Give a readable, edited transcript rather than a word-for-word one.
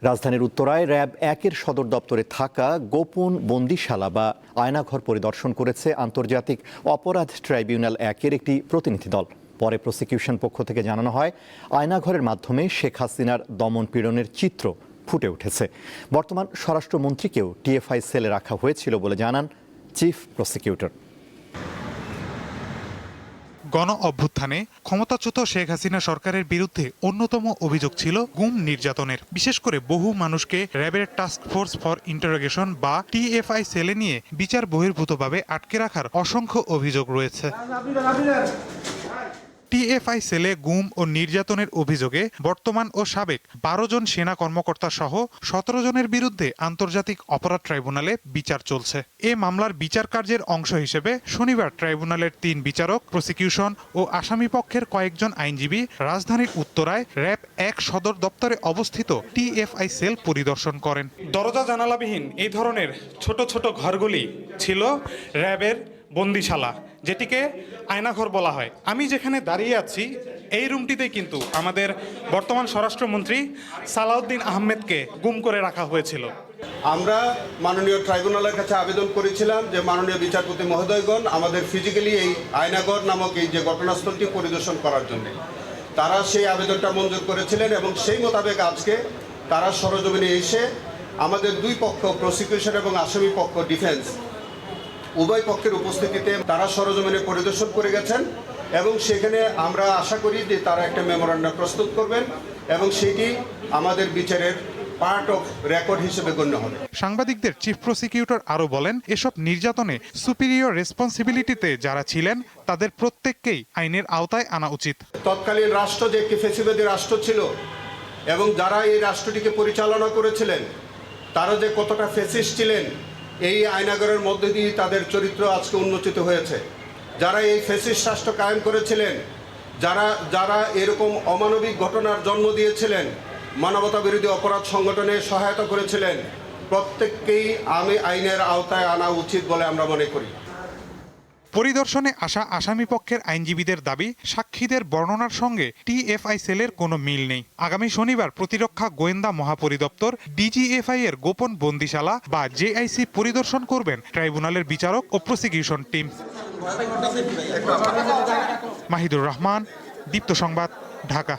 রাজধানীর উত্তরায় র্যাব ১-এর সদর দপ্তরে থাকা গোপন বন্দিশালা বা আয়নাঘর পরিদর্শন করেছে আন্তর্জাতিক অপরাধ ট্রাইব্যুনাল ১-এর একটি প্রতিনিধি দল। পরে প্রসিকিউশন পক্ষ থেকে জানানো হয়, আয়নাঘরের মাধ্যমে শেখ হাসিনার দমন পীড়নের চিত্র ফুটে উঠেছে। বর্তমান স্বরাষ্ট্রমন্ত্রীকেও টিএফআই সেলে রাখা হয়েছিল বলে জানান চিফ প্রসিকিউটর। গণ অভ্যুত্থানে ক্ষমতাচ্যুত শেখ হাসিনা সরকারের বিরুদ্ধে অন্যতম অভিযোগ ছিল গুম নির্যাতনের। বিশেষ করে বহু মানুষকে র্যাবের টাস্ক ফোর্স ফর ইন্টারোগেশন বা টিএফআই সেলে নিয়ে বিচার বহির্ভূতভাবে আটকে রাখার অসংখ্য অভিযোগ রয়েছে। টিএফআই সেলে গুম ও নির্যাতনের অভিযোগে বর্তমান ও সাবেক ১২ জন সেনা কর্মকর্তা সহ ১৭ জনের বিরুদ্ধে আন্তর্জাতিক অপরাধ ট্রাইব্যুনালে বিচার চলছে। এ মামলার বিচার কার্যের অংশ হিসেবে শনিবার ট্রাইব্যুনালের ৩ বিচারক, প্রসিকিউশন ও আসামি পক্ষের কয়েকজন আইনজীবী রাজধানীর উত্তরায় র্যাব ১ সদর দপ্তরে অবস্থিত টিএফআই সেল পরিদর্শন করেন। দরজা জানালাবিহীন এই ধরনের ছোট ছোট ঘরগুলি ছিল র্যাবের বন্দিশালা, যেটিকে আয়নাঘর বলা হয়। আমি যেখানে দাঁড়িয়ে আছি এই রুমটিতে কিন্তু আমাদের বর্তমান স্বরাষ্ট্রমন্ত্রী সালাউদ্দিন আহমেদকে গুম করে রাখা হয়েছিল। আমরা মাননীয় ট্রাইব্যুনালের কাছে আবেদন করেছিলাম যে মাননীয় বিচারপতি মহোদয়গণ আমাদের ফিজিক্যালি এই আয়নাঘর নামক এই যে ঘটনাস্থলটি পরিদর্শন করার জন্য তারা সেই আবেদনটা মঞ্জুর করেছিলেন এবং সেই মোতাবেক আজকে তারা সরজমিনে এসে আমাদের দুই পক্ষ, প্রসিকিউশন এবং আসামি পক্ষ ডিফেন্স, উভয় পক্ষের উপস্থিতিতে তারা সরজমিনে পরিদর্শন করে গেছেন এবং সেখানে আমরা আশা করি যে তারা একটা মেমোরান্ডাম প্রস্তুত করবেন এবং সেটি আমাদের বিচারের পার্ট অফ রেকর্ড হিসেবে গণ্য হবে। সাংবাদিকদের চিফ প্রসিকিউটর আরও বলেন, এসব নির্যাতনে সুপিরিয়র রেসপন্সিবিলিটিতে যারা ছিলেন তাদের প্রত্যেককেই আইনের আওতায় আনা উচিত। তৎকালীন রাষ্ট্র যে একটি ফ্যাসিবাদী রাষ্ট্র ছিল এবং যারা এই রাষ্ট্রটিকে পরিচালনা করেছিলেন তারা যে কতটা ফ্যাসিস্ট ছিলেন, এই আয়নাঘরের মধ্যে দিয়ে তাদের চরিত্র আজকে উন্মোচিত হয়েছে। যারা এই ফ্যাসিস্ট রাষ্ট্র কায়েম করেছিলেন, যারা এরকম অমানবিক ঘটনার জন্ম দিয়েছিলেন, মানবতা বিরোধী অপরাধ সংগঠনে সহায়তা করেছিলেন, প্রত্যেককেই আইনের আওতায় আনা উচিত বলে আমরা মনে করি। পরিদর্শনে আসা আসামি পক্ষের আইনজীবীদের দাবি, সাক্ষীদের বর্ণনার সঙ্গে টিএফআই সেলের কোনো মিল নেই। আগামী শনিবার প্রতিরক্ষা গোয়েন্দা মহাপরিদপ্তর ডিজিএফআই এর গোপন বন্দিশালা বা জেআইসি পরিদর্শন করবেন ট্রাইব্যুনালের বিচারক ও প্রসিকিউশন টিম। মাহিদুর রহমান, দীপ্ত সংবাদ, ঢাকা।